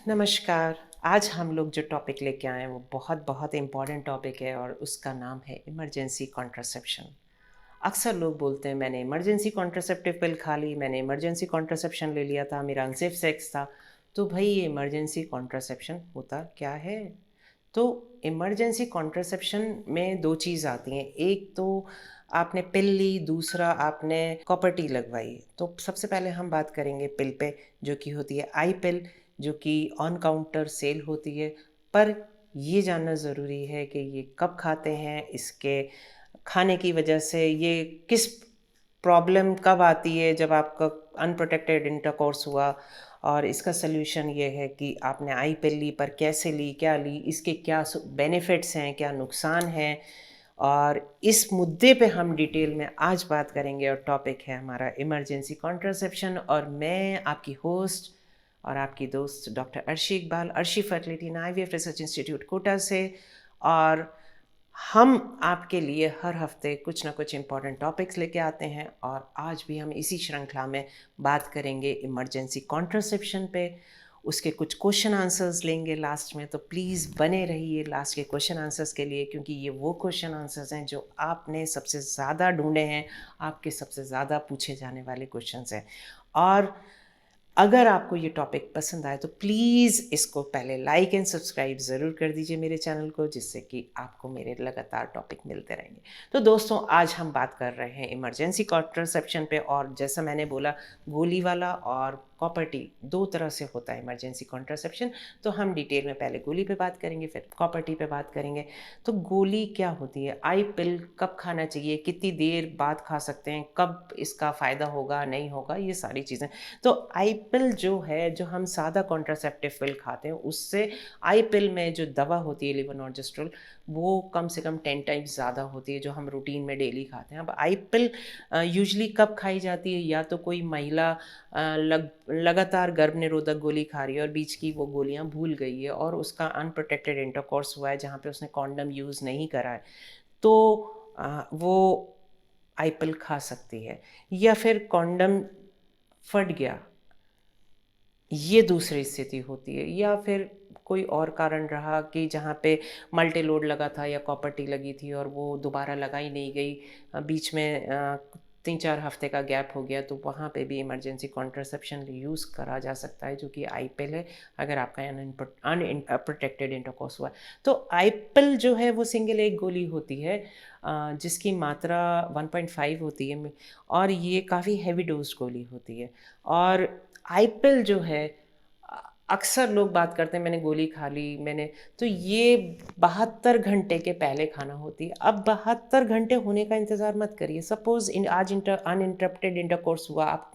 नमस्कार। आज हम लोग जो टॉपिक लेके आए हैं वो बहुत बहुत इम्पोर्टेंट टॉपिक है और उसका नाम है इमरजेंसी कॉन्ट्रासेप्शन। अक्सर लोग बोलते हैं मैंने इमरजेंसी कॉन्ट्रासेप्टिव पिल खा ली, मैंने इमरजेंसी कॉन्ट्रासेप्शन ले लिया था, मेरा अनसेफ सेक्स था। तो भाई ये इमरजेंसी कॉन्ट्रासेप्शन होता क्या है? तो इमरजेंसी कॉन्ट्रासेप्शन में दो चीज़ आती हैं। एक तो आपने पिल ली, दूसरा आपने कॉपर टी लगवाई। तो सबसे पहले हम बात करेंगे पिल पे, जो कि होती है आई पिल, जो कि ऑन काउंटर सेल होती है। पर ये जानना ज़रूरी है कि ये कब खाते हैं, इसके खाने की वजह से ये किस प्रॉब्लम कब आती है, जब आपका अनप्रोटेक्टेड इंटरकोर्स हुआ। और इसका सल्यूशन ये है कि आपने आई पिल ली, पर कैसे ली, क्या ली, इसके क्या बेनिफिट्स हैं, क्या नुकसान हैं। और इस मुद्दे पे हम डिटेल में आज बात करेंगे और टॉपिक है हमारा इमरजेंसी कॉन्ट्रासेप्शन। और मैं आपकी होस्ट और आपकी दोस्त doctor Arshi Iqbal, Arshi fertility and IVF research institute Kota से। और हम आपके लिए हर हफ्ते कुछ ना कुछ इम्पोर्टेंट टॉपिक्स लेके आते हैं और आज भी हम इसी श्रृंखला में बात करेंगे इमरजेंसी कॉन्ट्रासेप्शन पे। उसके कुछ क्वेश्चन आंसर्स लेंगे लास्ट में, तो प्लीज़ बने रहिए लास्ट के क्वेश्चन आंसर्स के लिए, क्योंकि ये वो क्वेश्चन आंसर्स हैं जो आपने सबसे ज़्यादा ढूंढे हैं, आपके सबसे ज़्यादा पूछे जाने वाले क्वेश्चंस हैं। और अगर आपको ये टॉपिक पसंद आए तो प्लीज़ इसको पहले लाइक एंड सब्सक्राइब ज़रूर कर दीजिए मेरे चैनल को, जिससे कि आपको मेरे लगातार टॉपिक मिलते रहेंगे। तो दोस्तों, आज हम बात कर रहे हैं इमरजेंसी कॉन्ट्रासेप्शन पे। और जैसा मैंने बोला, गोली वाला और कॉपर टी दो तरह से होता है इमरजेंसी कॉन्ट्रासेप्शन। तो हम डिटेल में पहले गोली पे बात करेंगे, फिर कॉपर टी पे बात करेंगे। तो गोली क्या होती है, आई पिल कब खाना चाहिए, कितनी देर बाद खा सकते हैं, कब इसका फ़ायदा होगा नहीं होगा, ये सारी चीज़ें। तो आई पिल जो है, जो हम सादा कॉन्ट्रासेप्टिव पिल खाते हैं, उससे आई पिल में जो दवा होती है लेवोनॉर्जेस्ट्रोल, वो कम से कम 10 टाइम्स ज़्यादा होती है जो हम रूटीन में डेली खाते हैं। अब आई पिल यूजली कब खाई जाती है, या तो कोई महिला लगातार गर्भ निरोधक गोली खा रही है और बीच की वो गोलियां भूल गई है और उसका अनप्रोटेक्टेड इंटरकोर्स हुआ है जहाँ पे उसने कॉन्डम यूज़ नहीं करा है, तो वो आई पिल खा सकती है। या फिर कॉन्डम फट गया, ये दूसरी स्थिति होती है। या फिर कोई और कारण रहा कि जहाँ पे मल्टी लोड लगा था या कॉपर टी लगी थी और वो दोबारा लगाई नहीं गई, बीच में 3-4 हफ्ते का गैप हो गया, तो वहाँ पे भी इमरजेंसी कॉन्ट्रासेप्शन यूज़ करा जा सकता है, जो कि आईपिल है, अगर आपका अनप्रोटेक्टेड इंटरकोर्स हुआ है। तो आईपिल जो है वो सिंगल एक गोली होती है, जिसकी मात्रा 1.5 होती है, और ये काफ़ी हैवी डोज गोली होती है। और आईपिल जो है, अक्सर लोग बात करते हैं मैंने गोली खा ली, मैंने, तो ये 72 घंटे के पहले खाना होती है। अब 72 घंटे होने का इंतज़ार मत करिए। सपोज़ आज अनइंटरप्टेड इंटरकोर्स हुआ, आप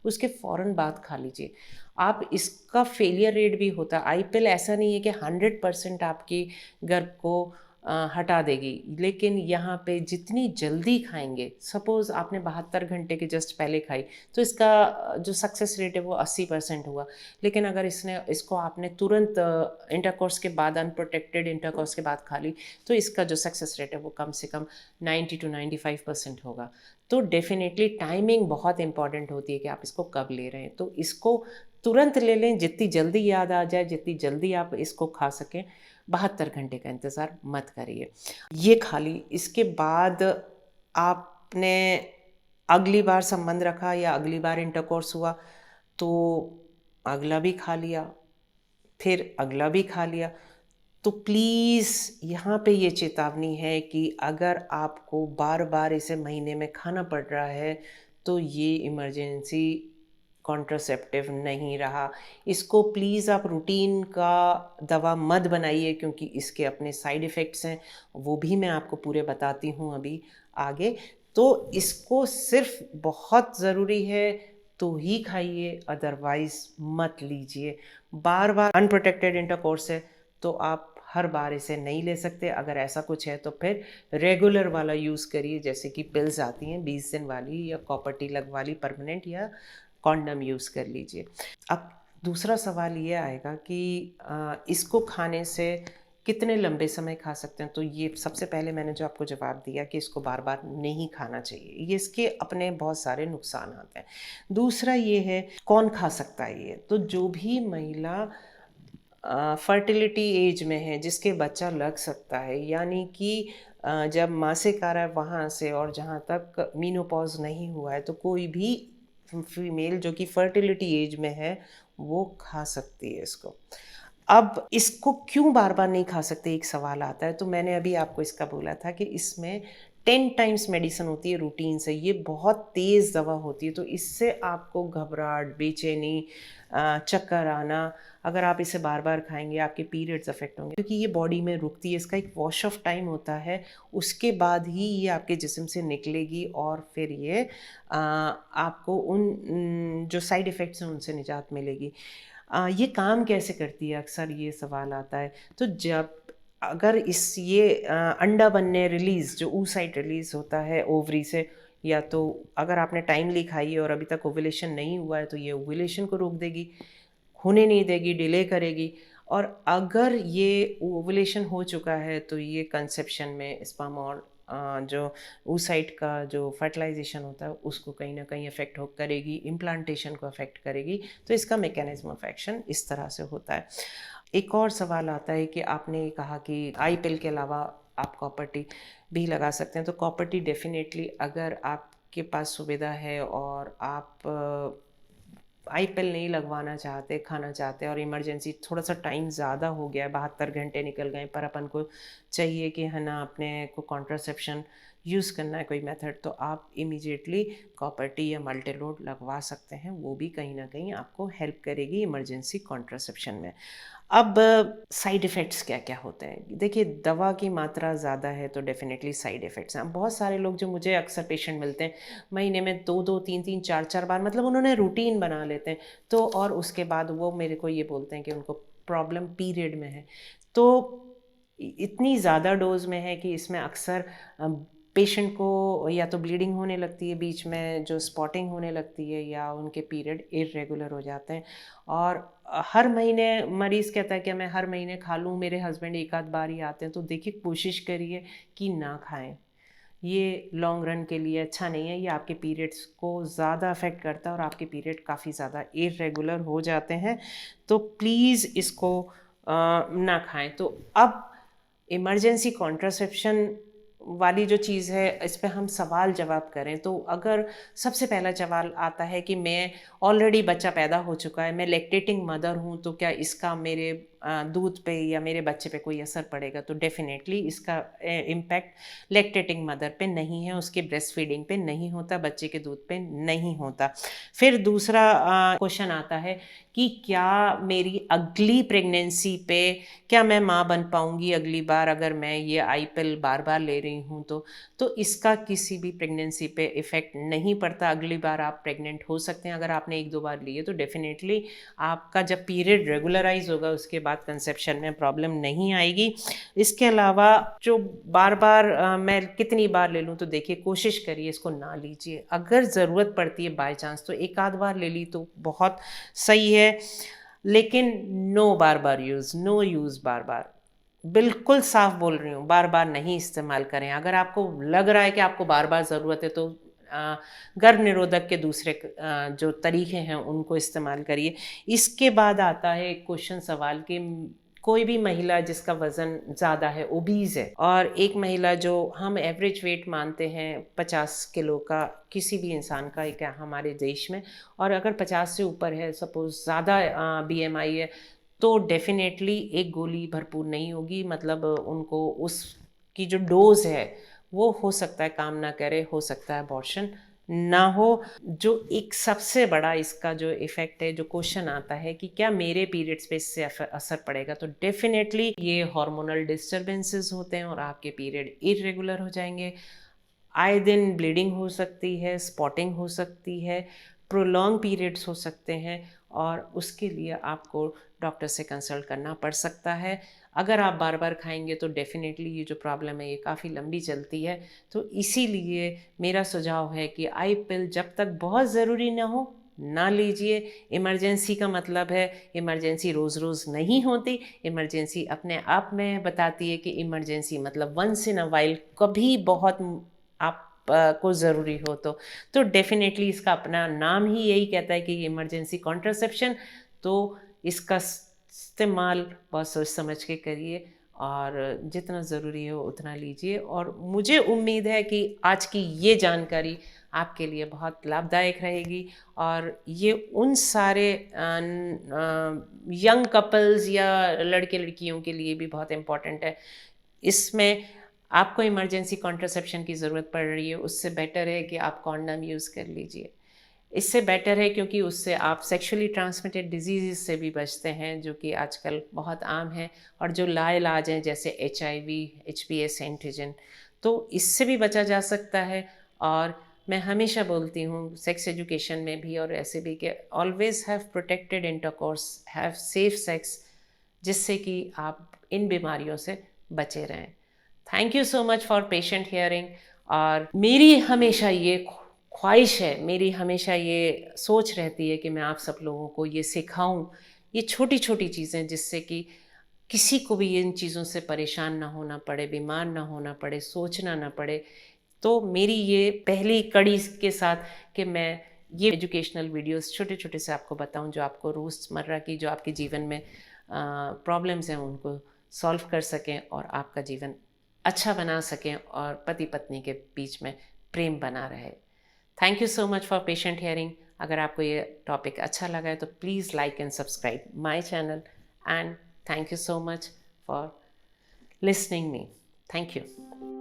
उसके फ़ौरन बाद खा लीजिए। आप इसका फेलियर रेट भी होता है। आईपिल ऐसा नहीं है कि 100% आपकी गर्भ को हटा देगी, लेकिन यहाँ पे जितनी जल्दी खाएंगे, सपोज़ आपने 72 घंटे के जस्ट पहले खाई, तो इसका जो सक्सेस रेट है वो 80% हुआ। लेकिन अगर इसको आपने तुरंत इंटरकोर्स के बाद, अनप्रोटेक्टेड इंटरकोर्स के बाद खा ली, तो इसका जो सक्सेस रेट है वो कम से कम 90 to 95% होगा। तो डेफिनेटली टाइमिंग बहुत इंपॉर्टेंट होती है कि आप इसको कब ले रहे हैं। तो इसको तुरंत ले लें, जितनी जल्दी याद आ जाए, जितनी जल्दी आप इसको खा सकें। 72 घंटे का इंतज़ार मत करिए। ये खा ली, इसके बाद आपने अगली बार संबंध रखा या अगली बार इंटरकोर्स हुआ, तो अगला भी खा लिया, फिर अगला भी खा लिया। तो प्लीज़ यहाँ पे ये चेतावनी है कि अगर आपको बार बार इसे महीने में खाना पड़ रहा है, तो ये इमरजेंसी कॉन्ट्रासेप्टिव नहीं रहा। इसको प्लीज़ आप रूटीन का दवा मत बनाइए, क्योंकि इसके अपने साइड इफ़ेक्ट्स हैं, वो भी मैं आपको पूरे बताती हूँ अभी आगे। तो इसको सिर्फ बहुत ज़रूरी है तो ही खाइए, अदरवाइज़ मत लीजिए। बार बार अनप्रोटेक्टेड इंटरकोर्स है तो आप हर बार इसे नहीं ले सकते। अगर ऐसा कुछ है तो फिर रेगुलर वाला यूज़ करिए, जैसे कि पिल्स आती हैं 20 दिन वाली, या कॉपर टी लग वाली परमानेंट, या कॉन्डम यूज़ कर लीजिए। अब दूसरा सवाल ये आएगा कि इसको खाने से कितने लंबे समय खा सकते हैं। तो ये सबसे पहले मैंने जो आपको जवाब दिया कि इसको बार बार नहीं खाना चाहिए, ये इसके अपने बहुत सारे नुकसान आते हैं। दूसरा ये है, कौन खा सकता है ये। तो जो भी महिला फर्टिलिटी एज में है, जिसके बच्चा लग सकता है, यानी कि जब मासिक आ रहा है वहाँ से और जहाँ तक मीनोपॉज नहीं हुआ है, तो कोई भी फीमेल जो कि फर्टिलिटी एज में है वो खा सकती है इसको। अब इसको क्यों बार बार नहीं खा सकते, एक सवाल आता है। तो मैंने अभी आपको इसका बोला था कि इसमें 10 टाइम्स मेडिसिन होती है रूटीन से, ये बहुत तेज़ दवा होती है, तो इससे आपको घबराहट, बेचैनी, चक्कर आना, अगर आप इसे बार बार खाएंगे आपके पीरियड्स अफेक्ट होंगे, क्योंकि ये बॉडी में रुकती है, इसका एक वॉश ऑफ टाइम होता है, उसके बाद ही ये आपके जिस्म से निकलेगी और फिर ये आपको उन जो साइड इफ़ेक्ट्स हैं उनसे निजात मिलेगी। ये काम कैसे करती है, अक्सर ये सवाल आता है। तो जब अगर इस ये अंडा बनने रिलीज़, जो oocyte रिलीज़ होता है ओवरी से, या तो अगर आपने टाइमली खाई है और अभी तक ओव्यूलेशन नहीं हुआ है तो ये ओव्यूलेशन को रोक देगी, होने नहीं देगी, डिले करेगी। और अगर ये ओव्यूलेशन हो चुका है तो ये कंसेप्शन में स्पर्म और जो oocyte का जो फर्टिलाइजेशन होता है उसको कहीं ना कहीं अफेक्ट हो करेगी, इम्प्लांटेशन को अफेक्ट करेगी। तो इसका मैकेनिज्म ऑफ एक्शन इस तरह से होता है। एक और सवाल आता है कि आपने कहा कि आई पिल के अलावा आप कॉपर टी भी लगा सकते हैं। तो कॉपर टी डेफिनेटली, अगर आपके पास सुविधा है और आप आई पिल नहीं लगवाना चाहते, खाना चाहते और इमरजेंसी थोड़ा सा टाइम ज़्यादा हो गया है, 72 घंटे निकल गए, पर अपन को चाहिए कि है ना अपने को कॉन्ट्रासेप्शन यूज़ करना है कोई मेथड, तो आप इमीडिएटली कॉपर टी या मल्टीलोड लगवा सकते हैं। वो भी कहीं ना कहीं आपको हेल्प करेगी इमरजेंसी कॉन्ट्रासेप्शन में। अब साइड इफ़ेक्ट्स क्या क्या होते हैं? देखिए, दवा की मात्रा ज़्यादा है तो डेफिनेटली साइड इफ़ेक्ट्स हैं। बहुत सारे लोग जो मुझे अक्सर पेशेंट मिलते हैं, महीने में 2-2, 3-3, 4-4 बार, मतलब उन्होंने रूटीन बना लेते हैं, तो और उसके बाद वो मेरे को ये बोलते हैं कि उनको प्रॉब्लम पीरियड में है। तो इतनी ज़्यादा डोज में है कि इसमें अक्सर पेशेंट को या तो ब्लीडिंग होने लगती है, बीच में जो स्पॉटिंग होने लगती है, या उनके पीरियड इरेगुलर हो जाते हैं। और हर महीने मरीज़ कहता है कि मैं हर महीने खा लूँ, मेरे हस्बैंड एक आध बार ही आते हैं। तो देखिए, कोशिश करिए कि ना खाएं, ये लॉन्ग रन के लिए अच्छा नहीं है। ये आपके पीरियड्स को ज़्यादा अफेक्ट करता है और आपके पीरियड काफ़ी ज़्यादा इरेगुलर हो जाते हैं। तो प्लीज़ इसको ना खाएं। तो अब इमरजेंसी कॉन्ट्रासेप्शन वाली जो चीज़ है, इस पे हम सवाल जवाब करें तो अगर सबसे पहला सवाल आता है कि मैं ऑलरेडी बच्चा पैदा हो चुका है, मैं लैक्टेटिंग मदर हूँ, तो क्या इसका मेरे दूध पे या मेरे बच्चे पे कोई असर पड़ेगा? तो डेफिनेटली इसका इम्पैक्ट लैक्टेटिंग मदर पे नहीं है, उसके ब्रेस्ट फीडिंग पे नहीं होता, बच्चे के दूध पे नहीं होता। फिर दूसरा क्वेश्चन आता है कि क्या मेरी अगली प्रेगनेंसी पे, क्या मैं माँ बन पाऊंगी अगली बार अगर मैं ये आई पिल बार बार ले रही हूँ? तो इसका किसी भी प्रेगनेंसी पे इफ़ेक्ट नहीं पड़ता। अगली बार आप प्रेग्नेंट हो सकते हैं, अगर आपने 1-2 बार लिए तो डेफिनेटली आपका जब पीरियड रेगुलराइज होगा उसके बाद कंसेप्शन में प्रॉब्लम नहीं आएगी। इसके अलावा जो बार बार मैं कितनी बार ले लूँ, तो देखिए, कोशिश करिए इसको ना लीजिए। अगर ज़रूरत पड़ती है बाय चांस तो एक आध बार ले ली तो बहुत सही है, लेकिन नो बार बार यूज़, नो यूज़ बार बार। बिल्कुल साफ बोल रही हूँ, बार बार नहीं इस्तेमाल करें। अगर आपको लग रहा है कि आपको बार बार ज़रूरत है तो गर्भ निरोधक के दूसरे जो तरीके हैं उनको इस्तेमाल करिए। इसके बाद आता है एक क्वेश्चन, सवाल कि कोई भी महिला जिसका वज़न ज़्यादा है, ओबीज़ है, और एक महिला जो हम एवरेज वेट मानते हैं 50 किलो का किसी भी इंसान का एक हमारे देश में, और अगर 50 से ऊपर है, सपोज़ ज़्यादा बीएमआई है, तो डेफिनेटली एक गोली भरपूर नहीं होगी। मतलब उनको उसकी जो डोज है वो हो सकता है काम ना करे, हो सकता है अबॉर्शन ना हो। जो एक सबसे बड़ा इसका जो इफ़ेक्ट है, जो क्वेश्चन आता है कि क्या मेरे पीरियड्स पे इससे असर पड़ेगा, तो डेफिनेटली ये हार्मोनल डिस्टर्बेंसेस होते हैं और आपके पीरियड इरेगुलर हो जाएंगे। आए दिन ब्लीडिंग हो सकती है, स्पॉटिंग हो सकती है, प्रोलॉन्ग पीरियड्स हो सकते हैं, और उसके लिए आपको डॉक्टर से कंसल्ट करना पड़ सकता है। अगर आप बार बार खाएंगे तो डेफिनेटली ये जो प्रॉब्लम है ये काफ़ी लंबी चलती है। तो इसीलिए मेरा सुझाव है कि आई पिल जब तक बहुत ज़रूरी ना हो, ना लीजिए। इमरजेंसी का मतलब है, इमरजेंसी रोज़ रोज़ नहीं होती। इमरजेंसी अपने आप में बताती है कि इमरजेंसी मतलब वंस इन अ वाइल, कभी बहुत आप को ज़रूरी हो तो डेफिनेटली इसका अपना नाम ही यही कहता है कि इमरजेंसी कॉन्ट्रासेप्शन। तो इसका इस्तेमाल बहुत सोच समझ के करिए और जितना ज़रूरी हो उतना लीजिए। और मुझे उम्मीद है कि आज की ये जानकारी आपके लिए बहुत लाभदायक रहेगी और ये उन सारे यंग कपल्स या लड़के लड़कियों के लिए भी बहुत इम्पॉर्टेंट है। इसमें आपको इमरजेंसी कॉन्ट्रासेप्शन की ज़रूरत पड़ रही है, उससे बेटर है कि आप कॉन्डम यूज़ कर लीजिए। इससे बेटर है क्योंकि उससे आप सेक्सुअली ट्रांसमिटेड डिजीज़ से भी बचते हैं, जो कि आजकल बहुत आम हैं, और जो लाइलाज हैं जैसे HIV, HPS एंटीजन, तो इससे भी बचा जा सकता है। और मैं हमेशा बोलती हूँ सेक्स एजुकेशन में भी और ऐसे भी कि always have protected intercourse, have safe sex, जिससे कि आप इन बीमारियों से बचे रहें। Thank you so much for patient hearing. और मेरी हमेशा ये ख्वाहिश है, मेरी हमेशा ये सोच रहती है कि मैं आप सब लोगों को ये सिखाऊं, ये छोटी छोटी चीज़ें, जिससे कि किसी को भी इन चीज़ों से परेशान ना होना पड़े, बीमार ना होना पड़े, सोचना ना पड़े। तो मेरी ये पहली कड़ी के साथ कि मैं ये एजुकेशनल वीडियोस छोटे छोटे से आपको बताऊं, जो आपको रोज़मर्रा की जो आपके जीवन में प्रॉब्लम्स हैं उनको सॉल्व कर सकें और आपका जीवन अच्छा बना सकें और पति पत्नी के बीच में प्रेम बना रहे। Thank you so much for patient hearing. अगर आपको ये टॉपिक अच्छा लगा है तो please like and subscribe my channel, and thank you so much for listening me. Thank you.